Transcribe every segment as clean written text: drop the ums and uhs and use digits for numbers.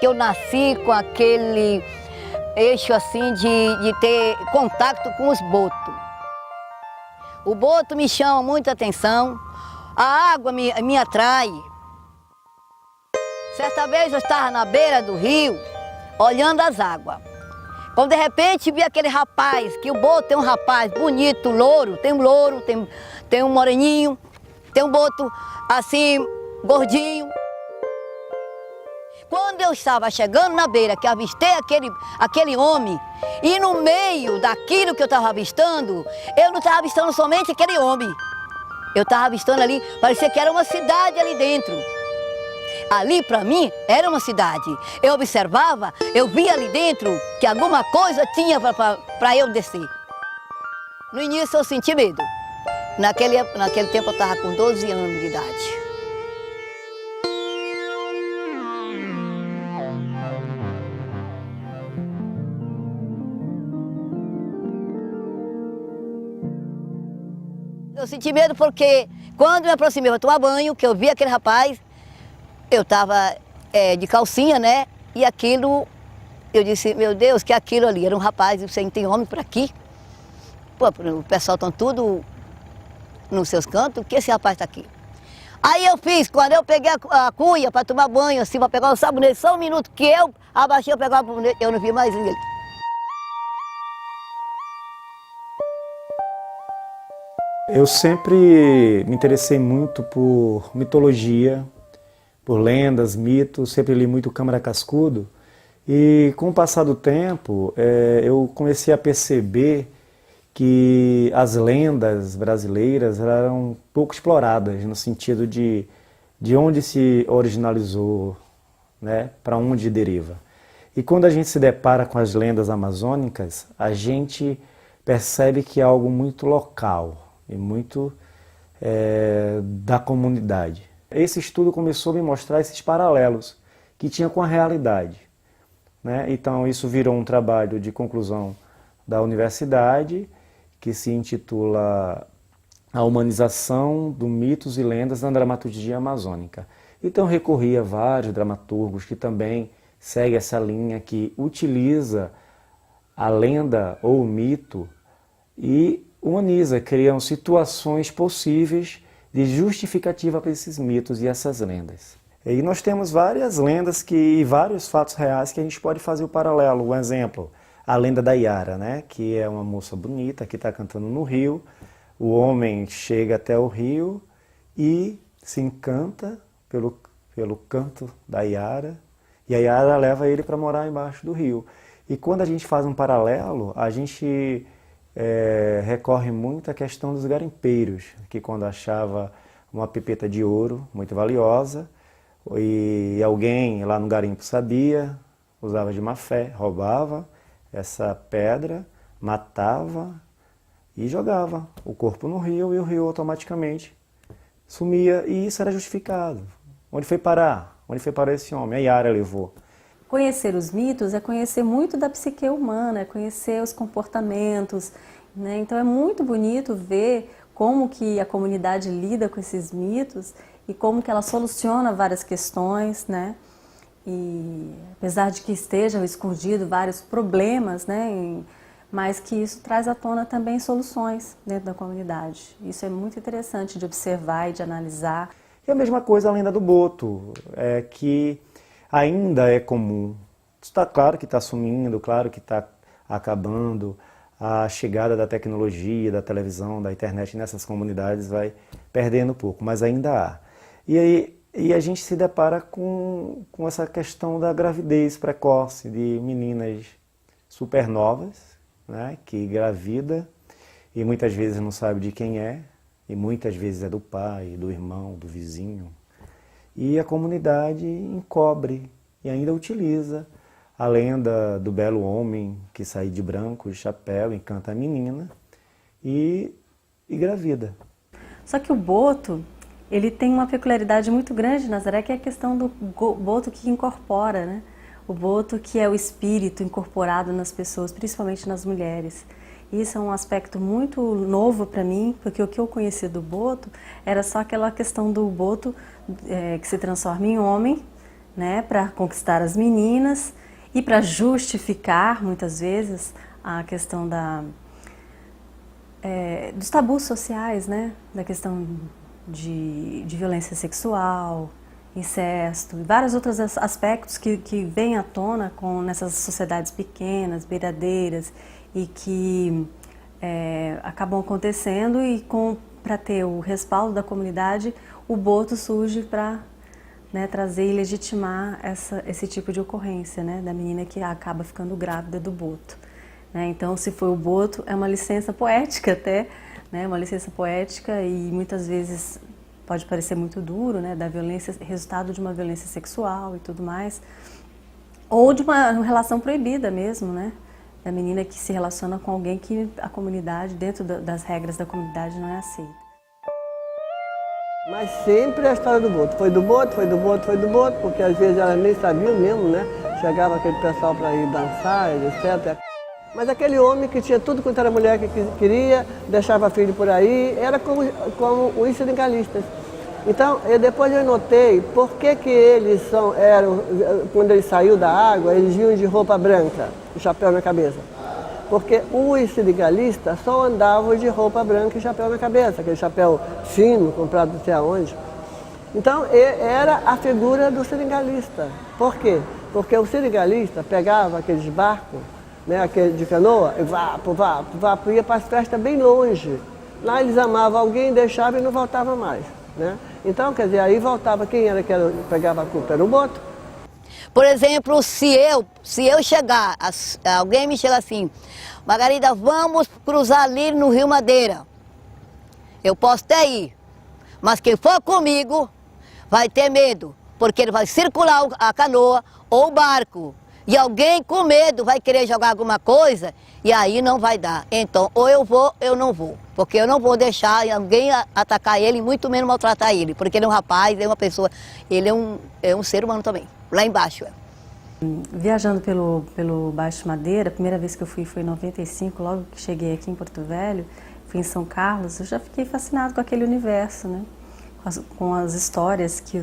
Eu nasci com aquele eixo assim de ter contato com os botos. O boto me chama muita atenção, a água me atrai. Certa vez eu estava na beira do rio, olhando as águas. Quando de repente vi aquele rapaz, que o boto tem um rapaz bonito, louro, tem um moreninho, tem um boto assim, gordinho. Quando eu estava chegando na beira, que avistei aquele homem, e no meio daquilo que eu estava avistando, eu não estava avistando somente aquele homem. Eu estava avistando ali, parecia que era uma cidade ali dentro. Ali, para mim, era uma cidade. Eu observava, eu via ali dentro que alguma coisa tinha para eu descer. No início eu senti medo. Naquele tempo eu estava com 12 anos de idade. Eu senti medo porque quando me aproximei para tomar banho, que eu vi aquele rapaz, eu estava de calcinha, né? E aquilo, eu disse, meu Deus, que aquilo ali era um rapaz, você não tem homem por aqui? Pô, o pessoal estão tudo nos seus cantos, que esse rapaz está aqui? Aí eu fiz, quando eu peguei a cuia para tomar banho, assim, para pegar o sabonete, só um minuto que eu abaixei, eu pegava o sabonete, eu não vi mais ele. Eu sempre me interessei muito por mitologia, por lendas, mitos, sempre li muito Câmara Cascudo. E com o passar do tempo, eu comecei a perceber que as lendas brasileiras eram pouco exploradas, no sentido de onde se originalizou, né, para onde deriva. E quando a gente se depara com as lendas amazônicas, a gente percebe que é algo muito local e muito da comunidade. Esse estudo começou a me mostrar esses paralelos que tinha com a realidade, né? Então isso virou um trabalho de conclusão da universidade que se intitula A Humanização do Mitos e Lendas na Dramaturgia Amazônica. Então recorri a vários dramaturgos que também seguem essa linha, que utiliza a lenda ou o mito e humaniza, criam situações possíveis de justificativa para esses mitos e essas lendas. E nós temos várias lendas e vários fatos reais que a gente pode fazer o paralelo. Um exemplo, a lenda da Iara, né? Que é uma moça bonita que está cantando no rio. O homem chega até o rio e se encanta pelo canto da Iara, e a Iara leva ele para morar embaixo do rio. E quando a gente faz um paralelo, a gente recorre muito à questão dos garimpeiros, que quando achava uma pepeta de ouro muito valiosa, e alguém lá no garimpo sabia, usava de má fé, roubava essa pedra, matava e jogava o corpo no rio, e o rio automaticamente sumia, e isso era justificado. Onde foi parar? Onde foi parar esse homem? A Iara levou. Conhecer os mitos é conhecer muito da psique humana, é conhecer os comportamentos, né? Então é muito bonito ver como que a comunidade lida com esses mitos e como que ela soluciona várias questões, né? E apesar de que estejam escondidos vários problemas, né? Mas que isso traz à tona também soluções dentro da comunidade. Isso é muito interessante de observar e de analisar. E a mesma coisa a lenda do boto, que ainda é comum. Está claro que está sumindo, claro que está acabando. A chegada da tecnologia, da televisão, da internet nessas comunidades vai perdendo um pouco, mas ainda há. E a gente se depara com essa questão da gravidez precoce de meninas supernovas, né, que engravida e muitas vezes não sabe de quem é, e muitas vezes é do pai, do irmão, do vizinho. E a comunidade encobre e ainda utiliza a lenda do belo homem que sai de branco, de chapéu, encanta a menina e engravida. Só que o boto, ele tem uma peculiaridade muito grande, Nazaré, que é a questão do boto que incorpora, né? O boto que é o espírito incorporado nas pessoas, principalmente nas mulheres. Isso é um aspecto muito novo para mim, porque o que eu conheci do boto era só aquela questão do boto que se transforma em homem, né, para conquistar as meninas e para justificar, muitas vezes, a questão dos tabus sociais, né, da questão de violência sexual, incesto e vários outros aspectos que vêm à tona nessas sociedades pequenas, beiradeiras e que acabam acontecendo, e para ter o respaldo da comunidade, o boto surge para, né, trazer e legitimar esse tipo de ocorrência, né, da menina que acaba ficando grávida do boto. Né? Então, se foi o boto, é uma licença poética até, né, uma licença poética, e muitas vezes pode parecer muito duro, né, da violência, resultado de uma violência sexual e tudo mais, ou de uma relação proibida mesmo, né, da menina que se relaciona com alguém que a comunidade, dentro das regras da comunidade, não é aceita. Mas sempre a história do boto. Foi do boto, foi do boto, foi do boto, porque às vezes elas nem sabiam mesmo, né? Chegava aquele pessoal para ir dançar, etc. Mas aquele homem que tinha tudo quanto era mulher que queria, deixava filho por aí, era como os sindicalistas. Então, depois eu notei por que eles eram, quando ele saiu da água, eles vinham de roupa branca, e chapéu na cabeça. Porque os sindicalistas só andavam de roupa branca e chapéu na cabeça, aquele chapéu fino, comprado não sei aonde. Então, era a figura do sindicalista. Por quê? Porque o sindicalista pegava aqueles barcos, né, aquele de canoa, e vapo, ia para as festas bem longe. Lá eles amavam alguém, deixavam e não voltavam mais. Né? Então, quer dizer, aí voltava, quem era que pegava a culpa? Era o boto. Por exemplo, se eu chegar, alguém me chega assim, Margarida, vamos cruzar ali no Rio Madeira. Eu posso até ir, mas quem for comigo vai ter medo, porque ele vai circular a canoa ou o barco. E alguém com medo vai querer jogar alguma coisa e aí não vai dar. Então, ou eu vou, eu não vou. Porque eu não vou deixar alguém atacar ele, muito menos maltratar ele. Porque ele é um rapaz, é uma pessoa, ele é um ser humano também, lá embaixo. Viajando pelo Baixo Madeira, a primeira vez que eu fui foi em 95, logo que cheguei aqui em Porto Velho, fui em São Carlos, eu já fiquei fascinado com aquele universo, né? Com as histórias que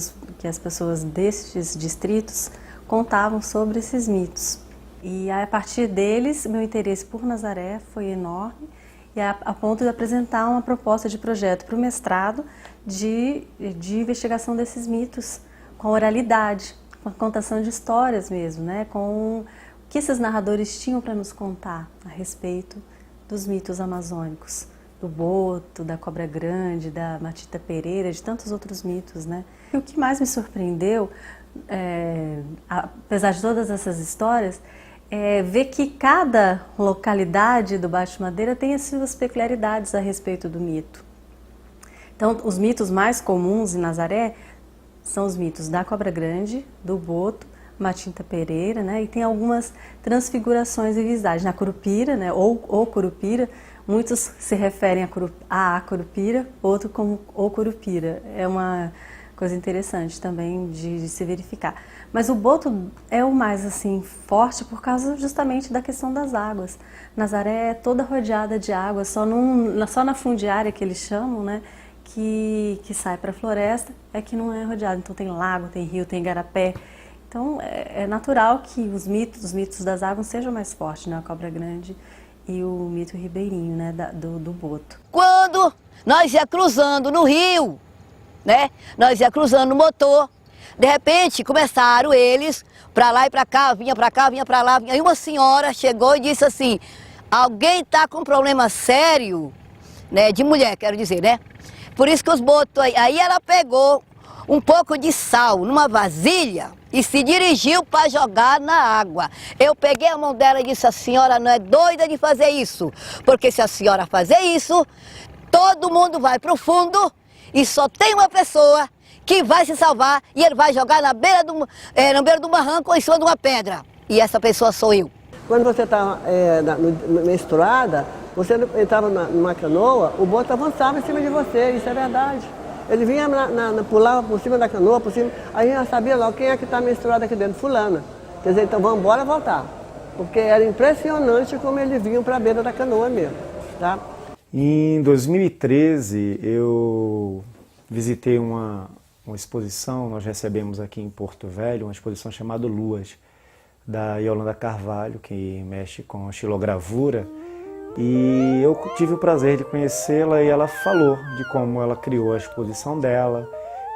as pessoas destes distritos contavam sobre esses mitos. E a partir deles, meu interesse por Nazaré foi enorme, e a ponto de apresentar uma proposta de projeto para o mestrado de investigação desses mitos, com oralidade, com a contação de histórias mesmo, né? Com o que esses narradores tinham para nos contar a respeito dos mitos amazônicos, do boto, da cobra grande, da Matita Pereira, de tantos outros mitos, né? E o que mais me surpreendeu, apesar de todas essas histórias, ver que cada localidade do Baixo Madeira tem as suas peculiaridades a respeito do mito. Então, os mitos mais comuns em Nazaré são os mitos da cobra grande, do boto, Matita Pereira, né? E tem algumas transfigurações e visagens. Na Curupira, né? ou Curupira, muitos se referem a Curupira, outro como o Curupira. É uma coisa interessante também de se verificar. Mas o boto é o mais assim forte por causa justamente da questão das águas. Nazaré é toda rodeada de água, só na fundiária que eles chamam, né, que sai para a floresta, é que não é rodeada. Então tem lago, tem rio, tem igarapé. Então é natural que os mitos das águas sejam mais fortes, né, a cobra grande e o mito ribeirinho, né, do boto. Quando nós ia cruzando no rio, né? Nós ia cruzando no motor, de repente começaram eles para lá e para cá, vinha para lá, aí uma senhora chegou e disse assim, alguém está com um problema sério, né, de mulher, quero dizer, né? Por isso que os botos, aí ela pegou um pouco de sal numa vasilha e se dirigiu para jogar na água. Eu peguei a mão dela e disse, a senhora não é doida de fazer isso, porque se a senhora fazer isso, todo mundo vai para o fundo e só tem uma pessoa que vai se salvar e ele vai jogar na beira do barranco ou em cima de uma pedra. E essa pessoa sou eu. Quando você estava menstruada, você entrava numa canoa, o boto avançava em cima de você, isso é verdade. Ele vinha, pulava por cima da canoa, por cima, aí já sabia logo quem é que está menstruada aqui dentro, fulana. Quer dizer, então vamos embora voltar. Porque era impressionante como eles vinham para a beira da canoa mesmo, tá? Em 2013, eu visitei uma uma exposição, nós recebemos aqui em Porto Velho, uma exposição chamada Luas, da Yolanda Carvalho, que mexe com xilogravura, e eu tive o prazer de conhecê-la e ela falou de como ela criou a exposição dela,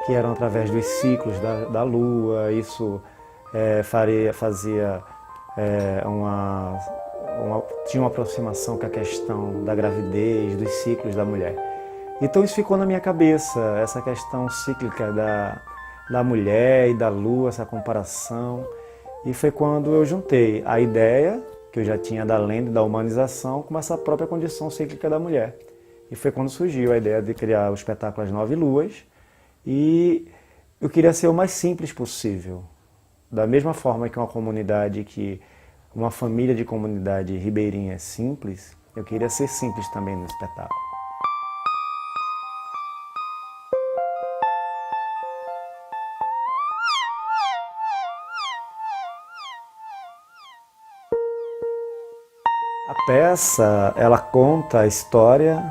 que eram através dos ciclos da Lua, isso fazia tinha uma aproximação com a questão da gravidez, dos ciclos da mulher. Então isso ficou na minha cabeça, essa questão cíclica da mulher e da Lua, essa comparação. E foi quando eu juntei a ideia, que eu já tinha da lenda e da humanização, com essa própria condição cíclica da mulher. E foi quando surgiu a ideia de criar o espetáculo As 9 Luas. E eu queria ser o mais simples possível. Da mesma forma que uma família de comunidade ribeirinha é simples, eu queria ser simples também no espetáculo. A peça, ela conta a história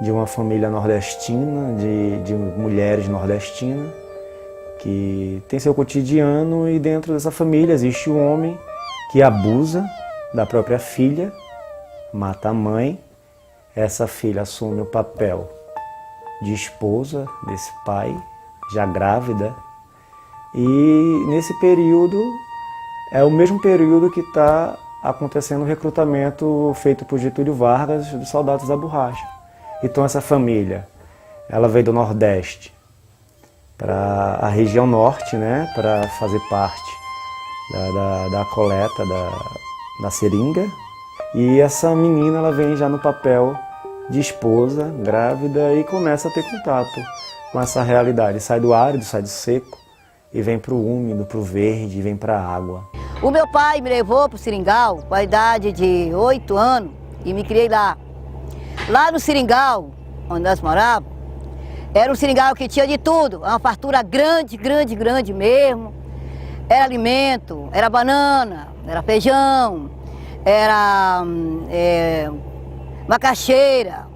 de uma família nordestina, de mulheres nordestinas, que tem seu cotidiano e dentro dessa família existe um homem que abusa da própria filha, mata a mãe, essa filha assume o papel de esposa desse pai, já grávida, e nesse período é o mesmo período que está acontecendo o recrutamento feito por Getúlio Vargas dos soldados da borracha. Então essa família, ela veio do Nordeste para a região Norte, né, para fazer parte da coleta da seringa. E essa menina, ela vem já no papel de esposa, grávida, e começa a ter contato com essa realidade. Sai do árido, sai do seco, e vem para o úmido, para o verde, e vem para a água. O meu pai me levou para o Seringal com a idade de 8 anos e me criei lá. Lá no Seringal, onde nós morávamos, era um seringal que tinha de tudo, uma fartura grande, grande, grande mesmo. Era alimento, era banana, era feijão, era macaxeira.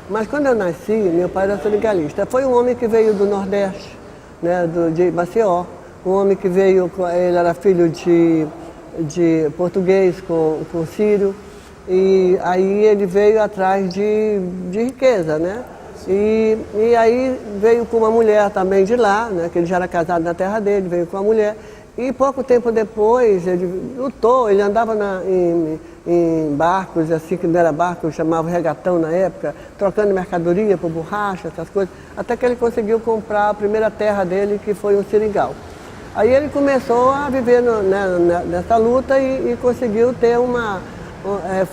Mas quando eu nasci, meu pai era seringalista. Foi um homem que veio do Nordeste, né, de Maceió. Um homem que veio, ele era filho de português com sírio. E aí ele veio atrás de riqueza, né? E aí veio com uma mulher também de lá, né? Que ele já era casado na terra dele, veio com a mulher. E pouco tempo depois ele lutou, ele andava em barcos, assim, que não era barco, chamava regatão na época, trocando mercadoria por borracha, essas coisas, até que ele conseguiu comprar a primeira terra dele, que foi um seringal. Aí ele começou a viver nessa luta e conseguiu ter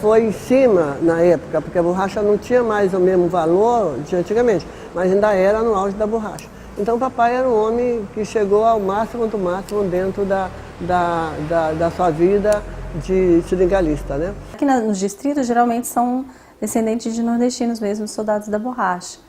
foi em cima na época, porque a borracha não tinha mais o mesmo valor de antigamente, mas ainda era no auge da borracha. Então o papai era um homem que chegou ao máximo do máximo dentro da sua vida de seringalista, né? Aqui nos distritos geralmente são descendentes de nordestinos mesmo, soldados da borracha,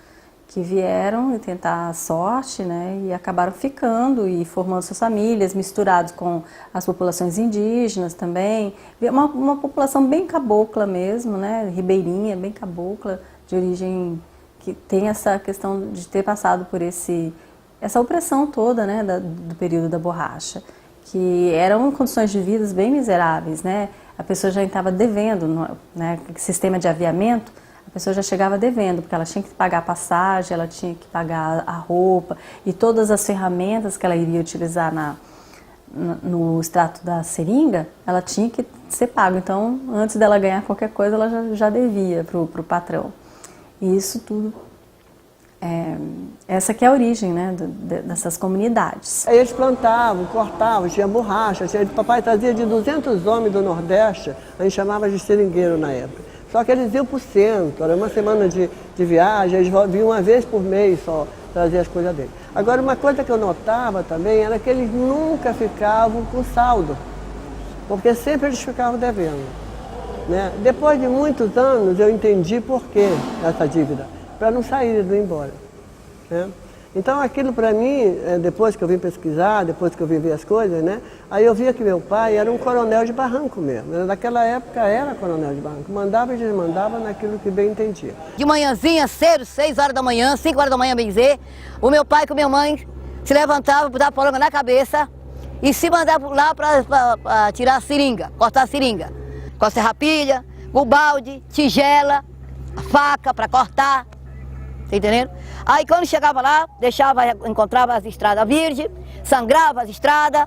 que vieram tentar a sorte, né, e acabaram ficando e formando suas famílias, misturados com as populações indígenas também. Uma população bem cabocla mesmo, né, ribeirinha, bem cabocla, de origem que tem essa questão de ter passado por essa opressão toda, né, do período da borracha, que eram condições de vida bem miseráveis, né? A pessoa já estava devendo, né, sistema de aviamento. A pessoa já chegava devendo, porque ela tinha que pagar a passagem, ela tinha que pagar a roupa e todas as ferramentas que ela iria utilizar no extrato da seringa, ela tinha que ser paga. Então, antes dela ganhar qualquer coisa, ela já devia para o patrão. E isso tudo, essa que é a origem, né, dessas comunidades. Aí eles plantavam, cortavam, tinha borracha, papai trazia de 200 homens do Nordeste, a gente chamava de seringueiro na época. Só que eles iam para o centro, era uma semana de viagem, eles vinham uma vez por mês só trazer as coisas deles. Agora, uma coisa que eu notava também era que eles nunca ficavam com saldo, porque sempre eles ficavam devendo, né? Depois de muitos anos eu entendi por que essa dívida, para não sair e não ir embora, né? Então aquilo para mim, depois que eu vim pesquisar, depois que eu vim ver as coisas, né? Aí eu via que meu pai era um coronel de barranco mesmo. Naquela época era coronel de barranco. Mandava e desmandava naquilo que bem entendia. De manhãzinha, cedo, 6 horas da manhã, 5 horas da manhã, bem dizer, o meu pai com minha mãe se levantava, botava a polanga na cabeça e se mandava lá para tirar a seringa, cortar a seringa. Com a serrapilha, o balde, tigela, a faca para cortar, tá entendendo? Aí quando chegava lá, encontrava as estradas virgens, sangrava as estradas,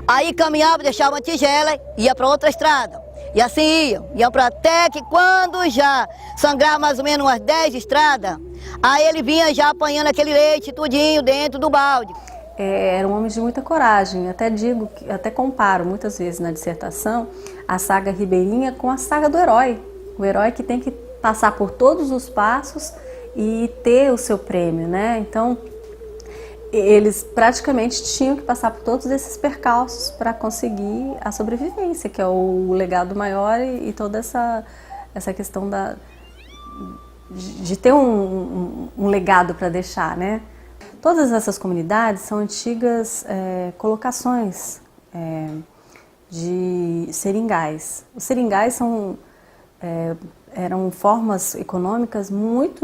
aí caminhava, deixava uma tigela e ia para outra estrada. E assim iam para até que quando já sangrava mais ou menos umas 10 estradas, aí ele vinha já apanhando aquele leite tudinho dentro do balde. Era um homem de muita coragem, até comparo muitas vezes na dissertação a saga ribeirinha com a saga do herói. O herói que tem que passar por todos os passos e ter o seu prêmio, né? Então, eles praticamente tinham que passar por todos esses percalços para conseguir a sobrevivência, que é o legado maior e toda essa questão de ter um legado para deixar, né? Todas essas comunidades são antigas colocações de seringais. Os seringais eram formas econômicas muito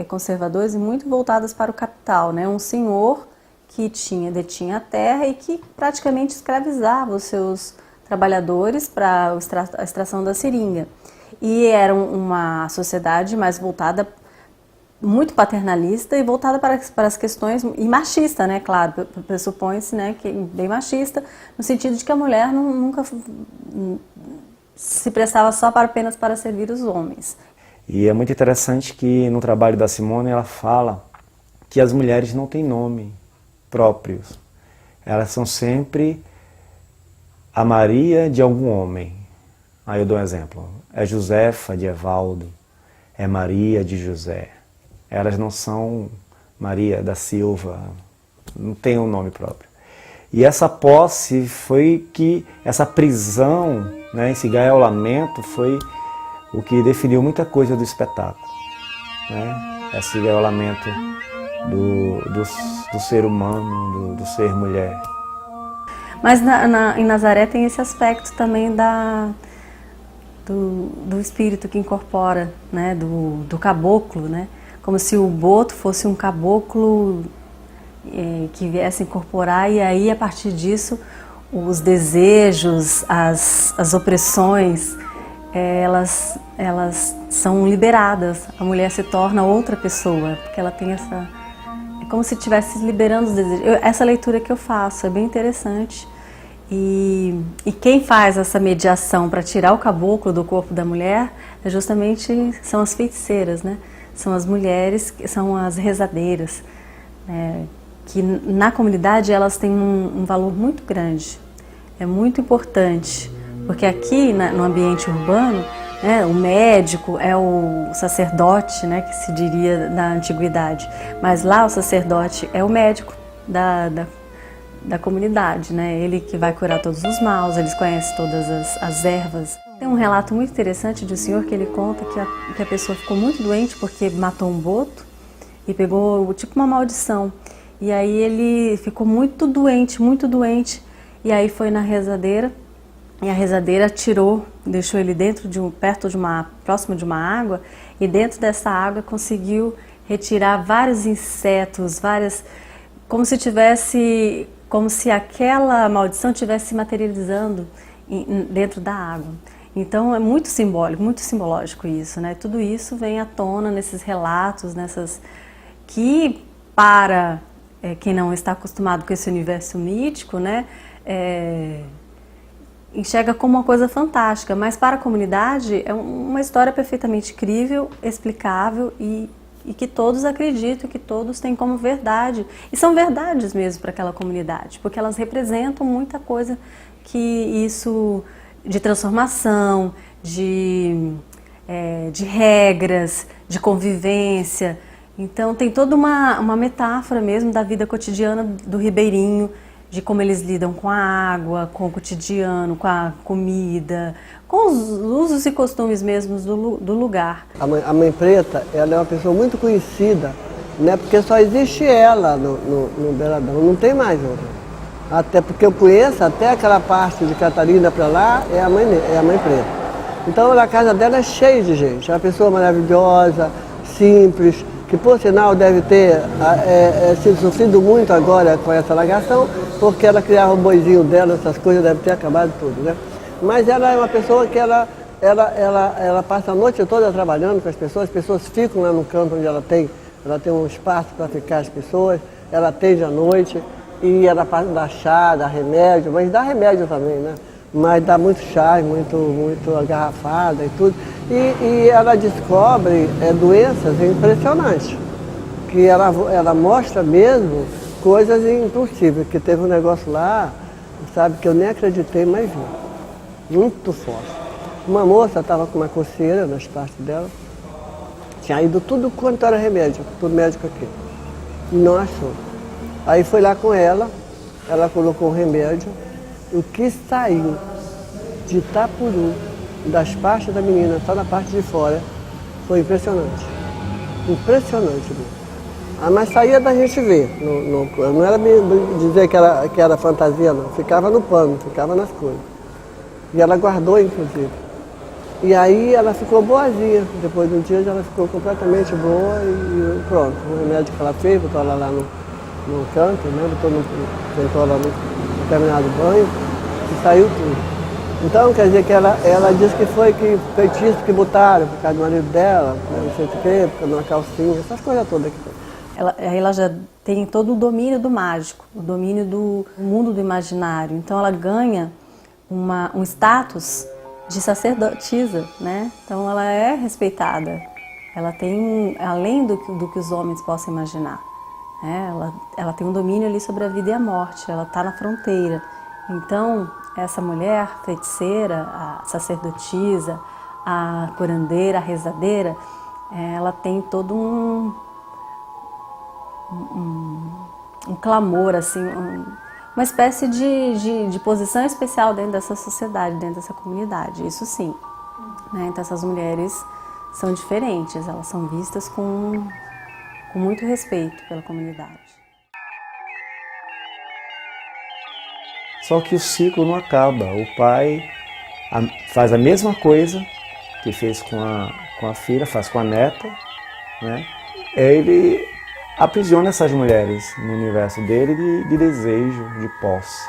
conservadoras e muito voltadas para o capital, né? Um senhor que detinha a terra e que praticamente escravizava os seus trabalhadores para a extração da seringa. E era uma sociedade mais voltada, muito paternalista e voltada para as questões, e machista, né, claro, pressupõe-se, né, que bem machista, no sentido de que a mulher nunca se prestava só apenas para servir os homens. E é muito interessante que no trabalho da Simone ela fala que as mulheres não têm nome próprios, elas são sempre a Maria de algum homem. Aí eu dou um exemplo, é Josefa de Evaldo, é Maria de José. Elas não são Maria da Silva, não tem um nome próprio. E essa posse foi essa prisão, né, esse gaiolamento foi o que definiu muita coisa do espetáculo. Né? Esse gaiolamento do ser humano, do ser mulher. Mas em Nazaré tem esse aspecto também do espírito que incorpora, né, do caboclo, né? Como se o boto fosse um caboclo que viesse incorporar, e aí a partir disso os desejos, as opressões, elas são liberadas. A mulher se torna outra pessoa, porque ela tem essa... É como se estivesse liberando os desejos. Essa leitura que eu faço é bem interessante. E quem faz essa mediação para tirar o caboclo do corpo da mulher são as feiticeiras, né? São as mulheres, são as rezadeiras, né? Que na comunidade elas têm um valor muito grande, é muito importante, porque aqui no ambiente urbano, né, o médico é o sacerdote, né, que se diria na antiguidade, mas lá o sacerdote é o médico da comunidade, né? Ele que vai curar todos os males, eles conhecem todas as ervas. Tem um relato muito interessante de um senhor que ele conta que a pessoa ficou muito doente porque matou um boto e pegou tipo uma maldição. E aí ele ficou muito doente, e aí foi na rezadeira, e a rezadeira deixou ele próximo de uma água, e dentro dessa água conseguiu retirar vários insetos, como se aquela maldição estivesse se materializando dentro da água. Então é muito simbólico, muito simbológico isso, né? Tudo isso vem à tona nesses relatos, que para quem não está acostumado com esse universo mítico, né, enxerga como uma coisa fantástica, mas para a comunidade é uma história perfeitamente crível, explicável e que todos acreditam, que todos têm como verdade. E são verdades mesmo para aquela comunidade, porque elas representam muita coisa de transformação, de regras, de convivência. Então tem toda uma metáfora mesmo da vida cotidiana do ribeirinho, de como eles lidam com a água, com o cotidiano, com a comida, com os usos e costumes mesmos do lugar. A Mãe Preta, ela é uma pessoa muito conhecida, né, porque só existe ela no Beiradão, não tem mais outra. Até porque eu conheço até aquela parte de Catarina para lá, é a Mãe Preta. Então a casa dela é cheia de gente, é uma pessoa maravilhosa, simples, que por sinal deve ter sido sofrido muito agora com essa alagação, porque ela criava o boizinho dela, essas coisas, deve ter acabado tudo, né? Mas ela é uma pessoa que ela passa a noite toda trabalhando com as pessoas ficam lá no campo onde ela tem um espaço para ficar as pessoas, ela atende à noite e ela dá chá, dá remédio, mas dá remédio também, né? Mas dá muito chá, muito agarrafada e tudo. E ela descobre doenças impressionantes, que ela mostra mesmo coisas impossíveis, que teve um negócio lá, sabe, que eu nem acreditei, mas vi. Muito forte. Uma moça estava com uma coceira nas partes dela, tinha ido tudo quanto era remédio, tudo médico aqui. Não achou. Aí foi lá com ela colocou o remédio, o que saiu de Itapuru, das partes da menina, só na parte de fora, foi impressionante. Impressionante mesmo. Mas saía da gente ver, não era dizer que era fantasia, não. Ficava no pano, ficava nas coisas. E ela guardou, inclusive. E aí ela ficou boazinha. Depois de um dia ela ficou completamente boa e pronto. O remédio que ela fez, botou ela lá no canto, né? Botou ela no determinado banho e saiu tudo. Então, quer dizer que ela disse que foi feitiço que botaram por causa do marido dela, não sei o quê, por causa de uma calcinha, essas coisas todas aqui. Ela já tem todo o domínio do mágico, o domínio do mundo do imaginário. Então ela ganha um status de sacerdotisa, né? Então ela é respeitada. Ela tem, além do que os homens possam imaginar, né? Ela tem um domínio ali sobre a vida e a morte, ela está na fronteira. Então, essa mulher feiticeira, a sacerdotisa, a curandeira, a rezadeira, ela tem todo um clamor, assim, uma espécie de posição especial dentro dessa sociedade, dentro dessa comunidade, isso sim. Né? Então essas mulheres são diferentes, elas são vistas com muito respeito pela comunidade. Só que o ciclo não acaba. O pai faz a mesma coisa que fez com a filha, faz com a neta, né? Ele aprisiona essas mulheres no universo dele de desejo, de posse.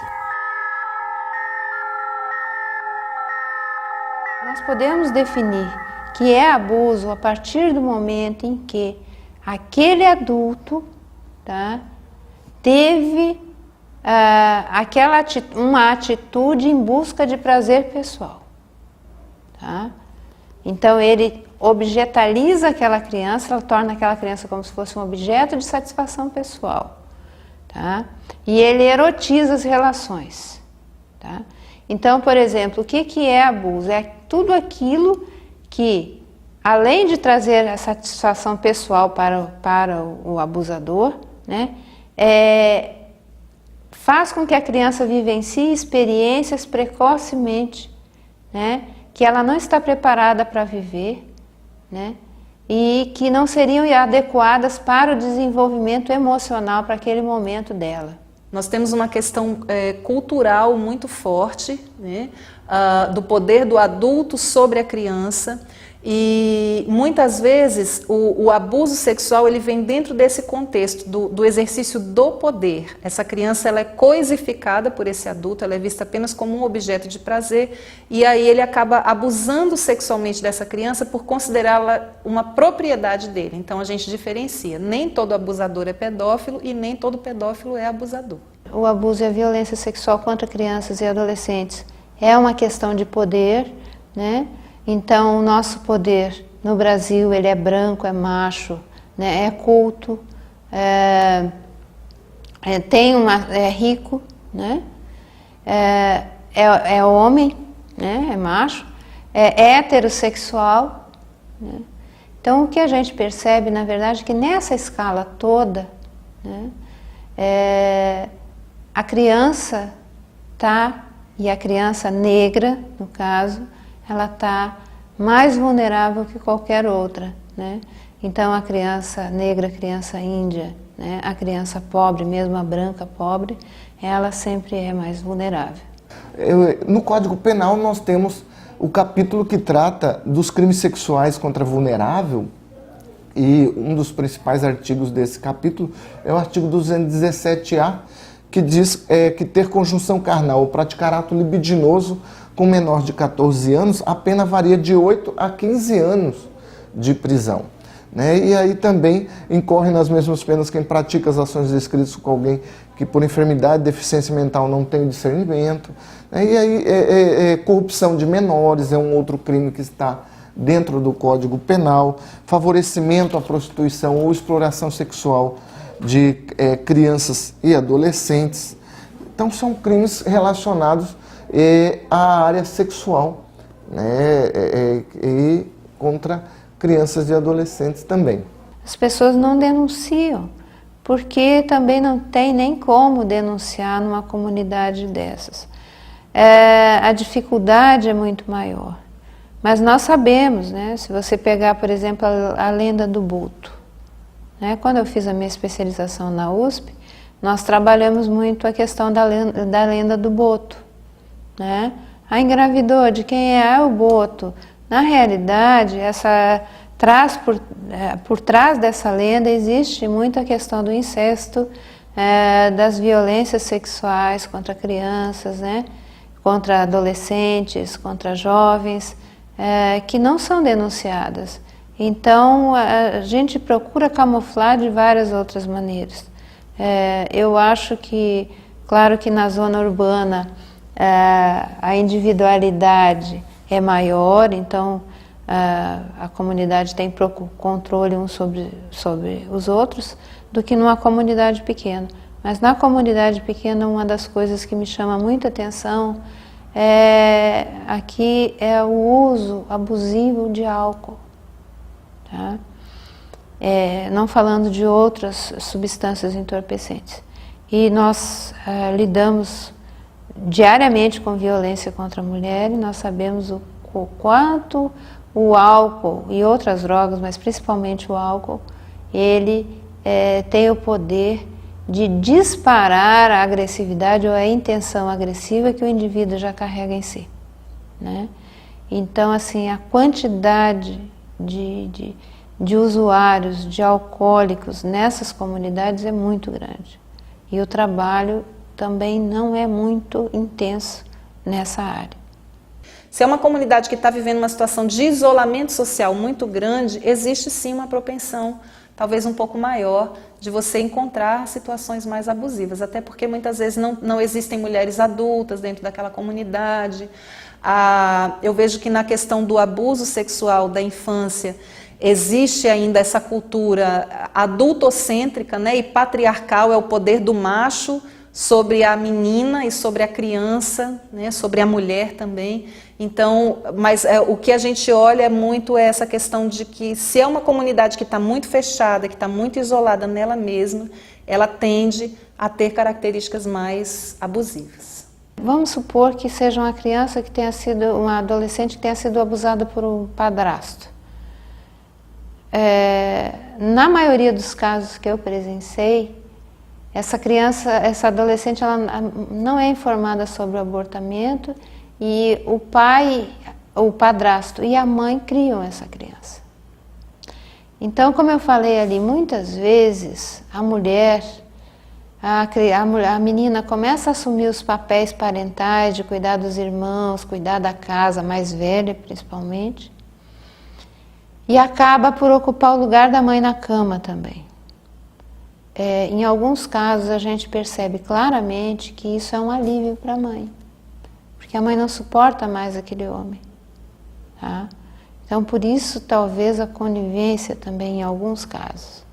Nós podemos definir que é abuso a partir do momento em que aquele adulto, tá, teve uma atitude em busca de prazer pessoal. Tá? Então ele objetaliza aquela criança, ela torna aquela criança como se fosse um objeto de satisfação pessoal. Tá? E ele erotiza as relações. Tá? Então, por exemplo, o que é abuso? É tudo aquilo que, além de trazer a satisfação pessoal para o abusador, né, faz com que a criança vivencie experiências precocemente, né, que ela não está preparada para viver, né, e que não seriam adequadas para o desenvolvimento emocional para aquele momento dela. Nós temos uma questão cultural muito forte, né, do poder do adulto sobre a criança. E muitas vezes o abuso sexual ele vem dentro desse contexto do exercício do poder. Essa criança ela é coisificada por esse adulto, ela é vista apenas como um objeto de prazer e aí ele acaba abusando sexualmente dessa criança por considerá-la uma propriedade dele. Então a gente diferencia, nem todo abusador é pedófilo e nem todo pedófilo é abusador. O abuso e a violência sexual contra crianças e adolescentes é uma questão de poder, né? Então, o nosso poder no Brasil, ele é branco, é macho, né? É culto, é rico, né? É homem, né? É macho, é heterossexual. Né? Então, o que a gente percebe, na verdade, é que nessa escala toda, né? A criança e a criança negra, no caso, ela está mais vulnerável que qualquer outra, né? Então a criança negra, a criança índia, né? A criança pobre, mesmo a branca pobre, ela sempre é mais vulnerável. No Código Penal nós temos o capítulo que trata dos crimes sexuais contra vulnerável E um dos principais artigos desse capítulo é o artigo 217-A, que diz que ter conjunção carnal ou praticar ato libidinoso com menor de 14 anos, a pena varia de 8 a 15 anos de prisão. Né? E aí também incorre nas mesmas penas quem pratica as ações descritas com alguém que por enfermidade, deficiência mental não tem discernimento. Né? E aí corrupção de menores é um outro crime que está dentro do Código Penal, favorecimento à prostituição ou exploração sexual de crianças e adolescentes. Então são crimes relacionados à área sexual, né? E contra crianças e adolescentes também. As pessoas não denunciam, porque também não tem nem como denunciar numa comunidade dessas. A dificuldade é muito maior. Mas nós sabemos, né? Se você pegar, por exemplo, a lenda do boto. Né? Quando eu fiz a minha especialização na USP, nós trabalhamos muito a questão da lenda do boto. Né? A engravidou, de quem é o boto? Na realidade, por trás dessa lenda existe muito a questão do incesto, das violências sexuais contra crianças, né? Contra adolescentes, contra jovens, que não são denunciadas. Então, a gente procura camuflar de várias outras maneiras. Eu acho que, claro que na zona urbana a individualidade é maior, então a comunidade tem controle uns sobre os outros, do que numa comunidade pequena. Mas na comunidade pequena, uma das coisas que me chama muita atenção aqui é o uso abusivo de álcool. Tá? Não falando de outras substâncias entorpecentes. E nós lidamos diariamente com violência contra a mulher e nós sabemos o quanto o álcool e outras drogas, mas principalmente o álcool, ele tem o poder de disparar a agressividade ou a intenção agressiva que o indivíduo já carrega em si. Né? Então, assim, a quantidade de usuários, de alcoólicos nessas comunidades é muito grande. E o trabalho também não é muito intenso nessa área. Se é uma comunidade que está vivendo uma situação de isolamento social muito grande, existe sim uma propensão, talvez um pouco maior, de você encontrar situações mais abusivas, até porque muitas vezes não existem mulheres adultas dentro daquela comunidade. Eu vejo que na questão do abuso sexual da infância, existe ainda essa cultura adultocêntrica, né, e patriarcal, é o poder do macho sobre a menina e sobre a criança, né, sobre a mulher também. Então, mas o que a gente olha muito é essa questão de que se é uma comunidade que está muito fechada, que está muito isolada nela mesma, ela tende a ter características mais abusivas. Vamos supor que seja uma criança que tenha sido, uma adolescente que tenha sido abusada por um padrasto. Na maioria dos casos que eu presenciei, essa criança, essa adolescente, ela não é informada sobre o abortamento e o pai, o padrasto e a mãe criam essa criança. Então, como eu falei ali, muitas vezes a mulher, a menina começa a assumir os papéis parentais de cuidar dos irmãos, cuidar da casa, mais velha principalmente, e acaba por ocupar o lugar da mãe na cama também. Em alguns casos a gente percebe claramente que isso é um alívio para a mãe, porque a mãe não suporta mais aquele homem. Tá? Então por isso talvez a conivência também em alguns casos.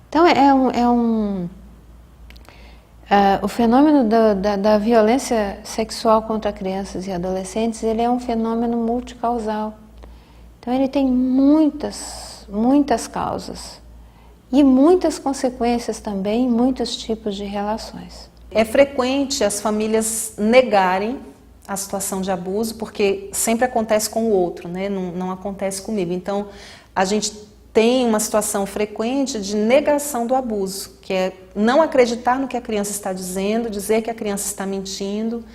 Então o fenômeno da violência sexual contra crianças e adolescentes, ele é um fenômeno multicausal. Então ele tem muitas causas. E muitas consequências também em muitos tipos de relações. É frequente as famílias negarem a situação de abuso, porque sempre acontece com o outro, né? Não acontece comigo. Então, a gente tem uma situação frequente de negação do abuso, que é não acreditar no que a criança está dizendo, dizer que a criança está mentindo,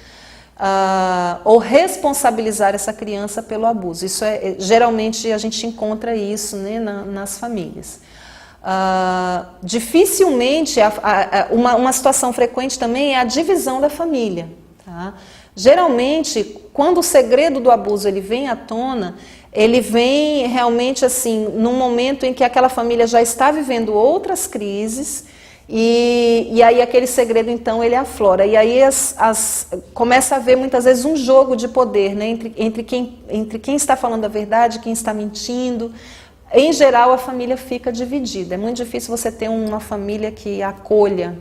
ou responsabilizar essa criança pelo abuso. Isso geralmente a gente encontra isso, né, nas famílias. Dificilmente, uma situação frequente também é a divisão da família. Tá? Geralmente, quando o segredo do abuso ele vem à tona, ele vem realmente assim, num momento em que aquela família já está vivendo outras crises, e aí aquele segredo então ele aflora. E aí começa a haver muitas vezes um jogo de poder, né, entre quem está falando a verdade, quem está mentindo. Em geral, a família fica dividida. É muito difícil você ter uma família que acolha,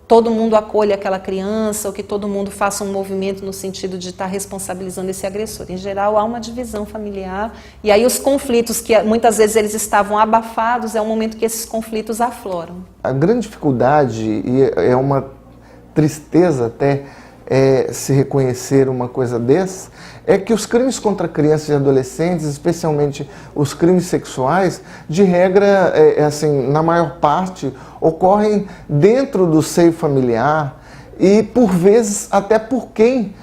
todo mundo acolha aquela criança, ou que todo mundo faça um movimento no sentido de estar responsabilizando esse agressor. Em geral, há uma divisão familiar, e aí os conflitos, que muitas vezes eles estavam abafados, é o momento que esses conflitos afloram. A grande dificuldade, e é uma tristeza até se reconhecer uma coisa dessa, é que os crimes contra crianças e adolescentes, especialmente os crimes sexuais, de regra, assim, na maior parte, ocorrem dentro do seio familiar e, por vezes, até por quem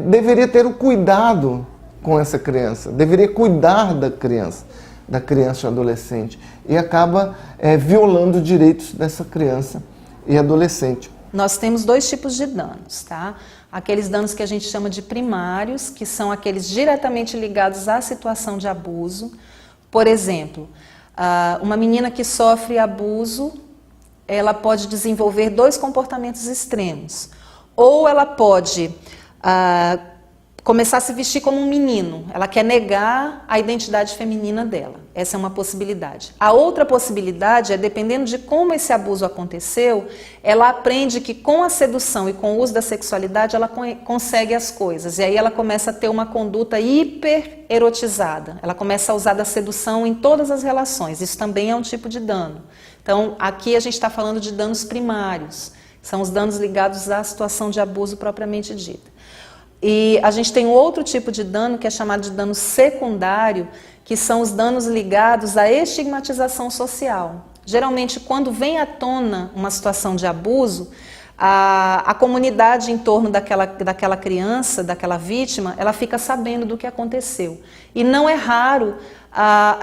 deveria ter o cuidado com essa criança, deveria cuidar da criança e adolescente, e acaba violando direitos dessa criança e adolescente. Nós temos dois tipos de danos, tá? Aqueles danos que a gente chama de primários, que são aqueles diretamente ligados à situação de abuso. Por exemplo, uma menina que sofre abuso, ela pode desenvolver dois comportamentos extremos. Ou ela pode começar a se vestir como um menino, ela quer negar a identidade feminina dela. Essa é uma possibilidade. A outra possibilidade é, dependendo de como esse abuso aconteceu, ela aprende que com a sedução e com o uso da sexualidade ela consegue as coisas. E aí ela começa a ter uma conduta hiper erotizada. Ela começa a usar da sedução em todas as relações. Isso também é um tipo de dano. Então, aqui a gente está falando de danos primários. São os danos ligados à situação de abuso propriamente dita. E a gente tem um outro tipo de dano que é chamado de dano secundário, que são os danos ligados à estigmatização social. Geralmente, quando vem à tona uma situação de abuso, a comunidade em torno daquela criança, daquela vítima, ela fica sabendo do que aconteceu. E não é raro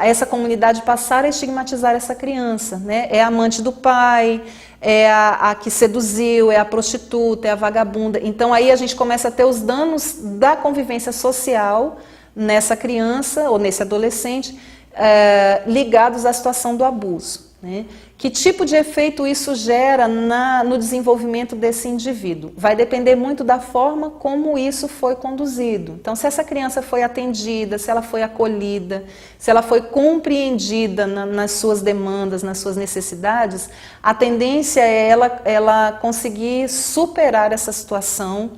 essa comunidade passar a estigmatizar essa criança, né? É a amante do pai, é a que seduziu, é a prostituta, é a vagabunda. Então aí a gente começa a ter os danos da convivência social nessa criança ou nesse adolescente ligados à situação do abuso, né? Que tipo de efeito isso gera no desenvolvimento desse indivíduo? Vai depender muito da forma como isso foi conduzido. Então, se essa criança foi atendida, se ela foi acolhida, se ela foi compreendida nas suas demandas, nas suas necessidades, a tendência é ela conseguir superar essa situação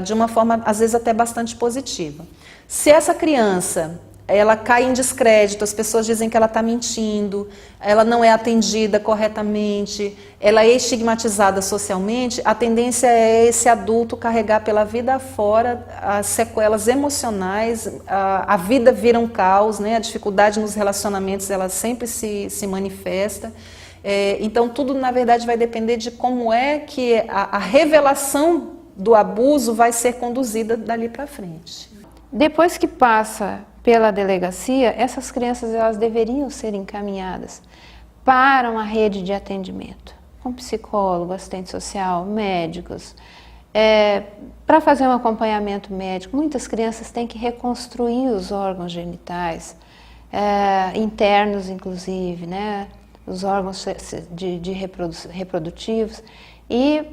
de uma forma, às vezes, até bastante positiva. Se essa criança ela cai em descrédito, as pessoas dizem que ela está mentindo, ela não é atendida corretamente, ela é estigmatizada socialmente, a tendência é esse adulto carregar pela vida fora as sequelas emocionais, a vida vira um caos, né? A dificuldade nos relacionamentos ela sempre se manifesta. Então tudo na verdade vai depender de como é que a revelação do abuso vai ser conduzida dali para frente. Depois que passa pela delegacia, essas crianças elas deveriam ser encaminhadas para uma rede de atendimento, com psicólogo, assistente social, médicos, para fazer um acompanhamento médico. Muitas crianças têm que reconstruir os órgãos genitais, internos inclusive, né, os órgãos reprodutivos, e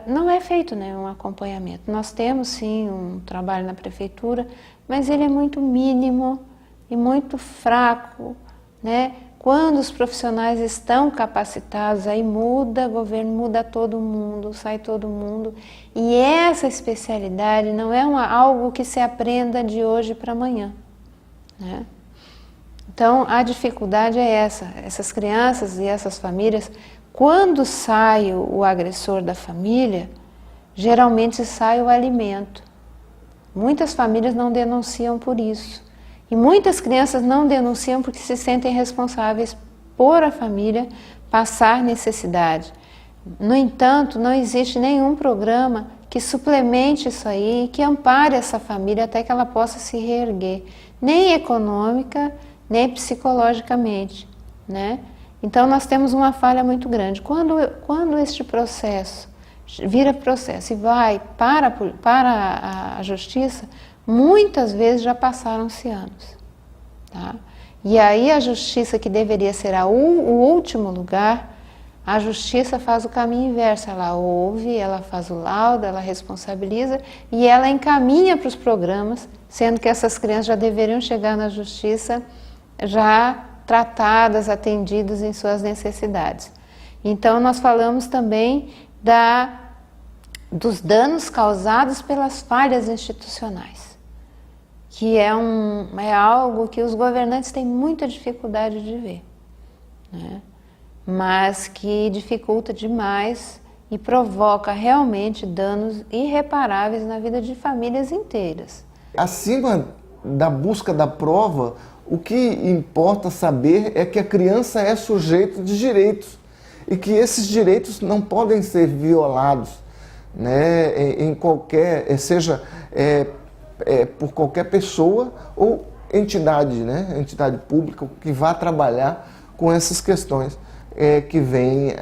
não é feito nenhum acompanhamento. Nós temos sim um trabalho na prefeitura, mas ele é muito mínimo e muito fraco, né? Quando os profissionais estão capacitados, aí muda governo, muda todo mundo, sai todo mundo. E essa especialidade não é algo que se aprenda de hoje para amanhã, né? Então a dificuldade é essa. Essas crianças e essas famílias, quando sai o agressor da família, geralmente sai o alimento. Muitas famílias não denunciam por isso. E muitas crianças não denunciam porque se sentem responsáveis por a família passar necessidade. No entanto, não existe nenhum programa que suplemente isso aí, que ampare essa família até que ela possa se reerguer, nem econômica, nem psicologicamente, né? Então nós temos uma falha muito grande. Quando este processo vira processo e vai para a justiça, muitas vezes já passaram-se anos, tá? E aí a justiça, que deveria ser o último lugar, a justiça faz o caminho inverso. Ela ouve, ela faz o laudo, ela responsabiliza e ela encaminha para os programas, sendo que essas crianças já deveriam chegar na justiça já tratadas, atendidas em suas necessidades. Então nós falamos também dos danos causados pelas falhas institucionais, que é algo que os governantes têm muita dificuldade de ver, né? Mas que dificulta demais e provoca realmente danos irreparáveis na vida de famílias inteiras. Acima da busca da prova, o que importa saber é que a criança é sujeito de direitos e que esses direitos não podem ser violados, né, em qualquer, seja por qualquer pessoa ou entidade, né, entidade pública que vá trabalhar com essas questões que vem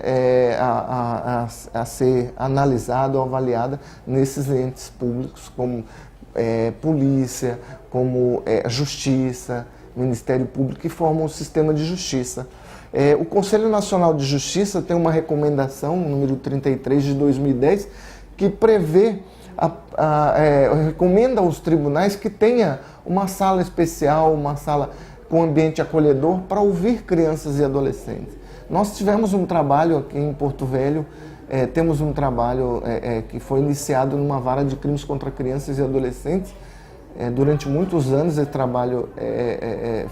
a ser analisada ou avaliada nesses entes públicos, como polícia, como justiça, Ministério Público, que formam o sistema de justiça. O Conselho Nacional de Justiça tem uma recomendação, número 33 de 2010, que prevê, recomenda aos tribunais que tenha uma sala especial, uma sala com ambiente acolhedor para ouvir crianças e adolescentes. Nós tivemos um trabalho aqui em Porto Velho, temos um trabalho que foi iniciado numa vara de crimes contra crianças e adolescentes. Durante muitos anos esse trabalho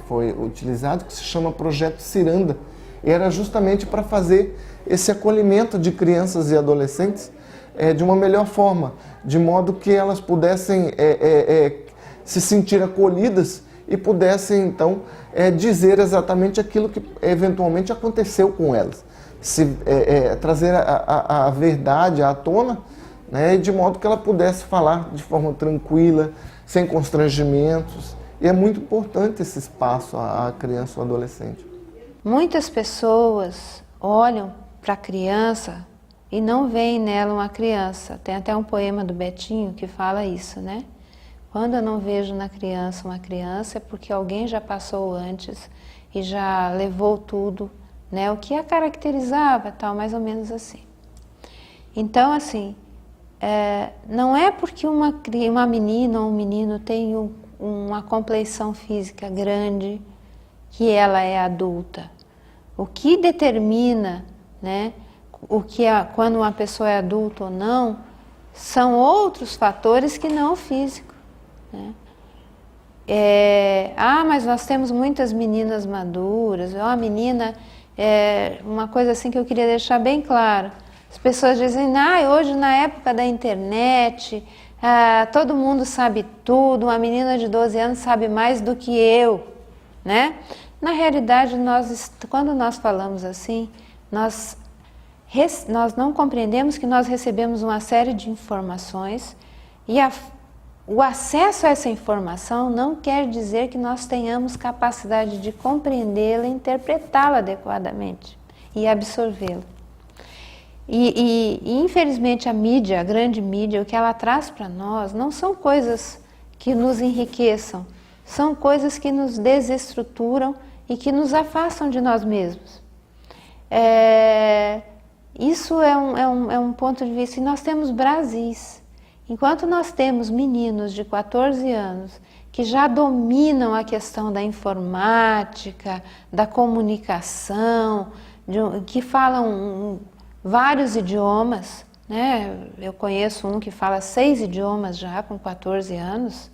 foi utilizado, que se chama Projeto Ciranda. E era justamente para fazer esse acolhimento de crianças e adolescentes de uma melhor forma, de modo que elas pudessem se sentir acolhidas e pudessem, então, dizer exatamente aquilo que eventualmente aconteceu com elas. Trazer a verdade à tona, né, de modo que ela pudesse falar de forma tranquila, sem constrangimentos. E é muito importante esse espaço à criança ou adolescente. Muitas pessoas olham para a criança e não veem nela uma criança. Tem até um poema do Betinho que fala isso, né? Quando eu não vejo na criança uma criança, é porque alguém já passou antes e já levou tudo, né? O que a caracterizava, tal, mais ou menos assim. Então, assim, não é porque uma menina ou um menino tem uma compleição física grande que ela é adulta. O que determina, né, quando uma pessoa é adulta ou não, são outros fatores que não o físico, né? Mas nós temos muitas meninas maduras. Uma menina, uma coisa assim que eu queria deixar bem claro. As pessoas dizem, hoje na época da internet, todo mundo sabe tudo, uma menina de 12 anos sabe mais do que eu, né? Na realidade, quando nós falamos assim, nós não compreendemos que nós recebemos uma série de informações e o acesso a essa informação não quer dizer que nós tenhamos capacidade de compreendê-la e interpretá-la adequadamente e absorvê-la. E infelizmente a mídia, a grande mídia, o que ela traz para nós não são coisas que nos enriqueçam, são coisas que nos desestruturam e que nos afastam de nós mesmos. Isso é um ponto de vista. E nós temos Brasis. Enquanto nós temos meninos de 14 anos que já dominam a questão da informática, da comunicação, que falam vários idiomas, né? Eu conheço um que fala 6 idiomas já com 14 anos.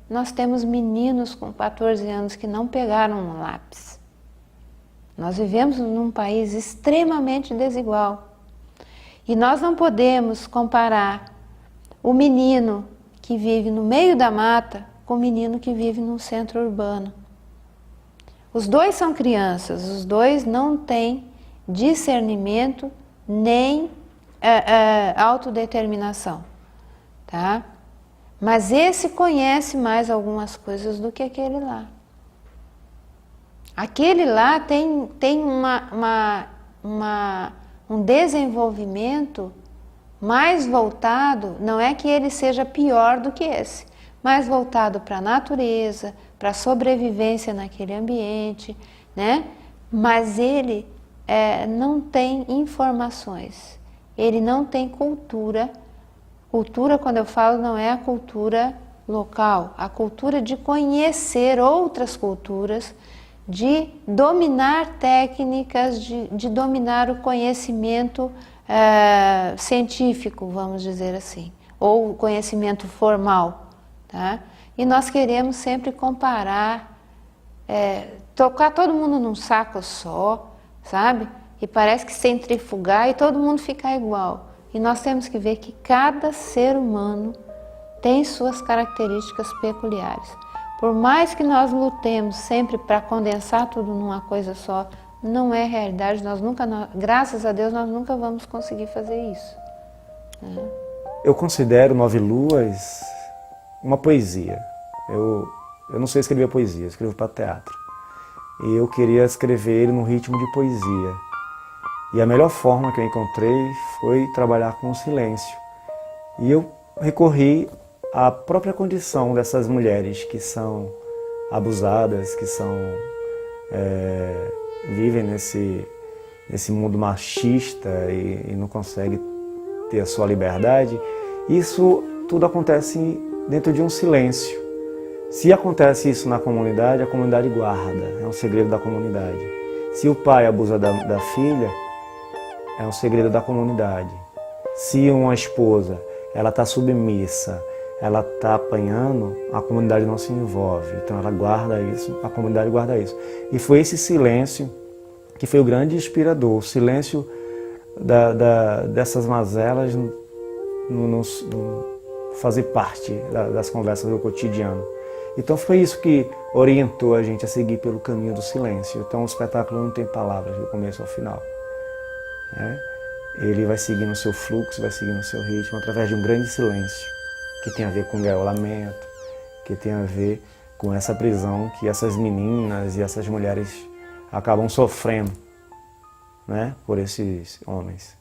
Nós temos meninos com 14 anos que não pegaram um lápis. Nós vivemos num país extremamente desigual. E nós não podemos comparar o menino que vive no meio da mata com o menino que vive num centro urbano. Os dois são crianças, os dois não têm discernimento nem autodeterminação, tá? Mas esse conhece mais algumas coisas do que aquele lá. Aquele lá tem um desenvolvimento mais voltado, não é que ele seja pior do que esse, mais voltado para a natureza, para a sobrevivência naquele ambiente, né? Mas ele não tem informações, ele não tem cultura. Cultura, quando eu falo, não é a cultura local, a cultura de conhecer outras culturas, de dominar técnicas, de dominar o conhecimento científico, vamos dizer assim, ou o conhecimento formal, tá? E nós queremos sempre comparar, tocar todo mundo num saco só, sabe? E parece que centrifugar e todo mundo ficar igual. E nós temos que ver que cada ser humano tem suas características peculiares. Por mais que nós lutemos sempre para condensar tudo numa coisa só, não é realidade. Graças a Deus, nós nunca vamos conseguir fazer isso, né? Eu considero Nove Luas uma poesia. Eu não sei escrever poesia, eu escrevo para teatro. E eu queria escrever ele num ritmo de poesia. E a melhor forma que eu encontrei foi trabalhar com o silêncio. E eu recorri à própria condição dessas mulheres que são abusadas, que vivem nesse mundo machista e não conseguem ter a sua liberdade. Isso tudo acontece dentro de um silêncio. Se acontece isso na comunidade, a comunidade guarda, é um segredo da comunidade. Se o pai abusa da filha, é um segredo da comunidade. Se uma esposa está submissa, ela está apanhando, a comunidade não se envolve. Então ela guarda isso, a comunidade guarda isso. E foi esse silêncio que foi o grande inspirador, o silêncio dessas mazelas fazer parte das conversas do cotidiano. Então foi isso que orientou a gente a seguir pelo caminho do silêncio. Então o espetáculo não tem palavras do começo ao final. Ele vai seguindo o seu fluxo, vai seguindo o seu ritmo através de um grande silêncio, que tem a ver com o gaiolamento, que tem a ver com essa prisão que essas meninas e essas mulheres acabam sofrendo, né, por esses homens.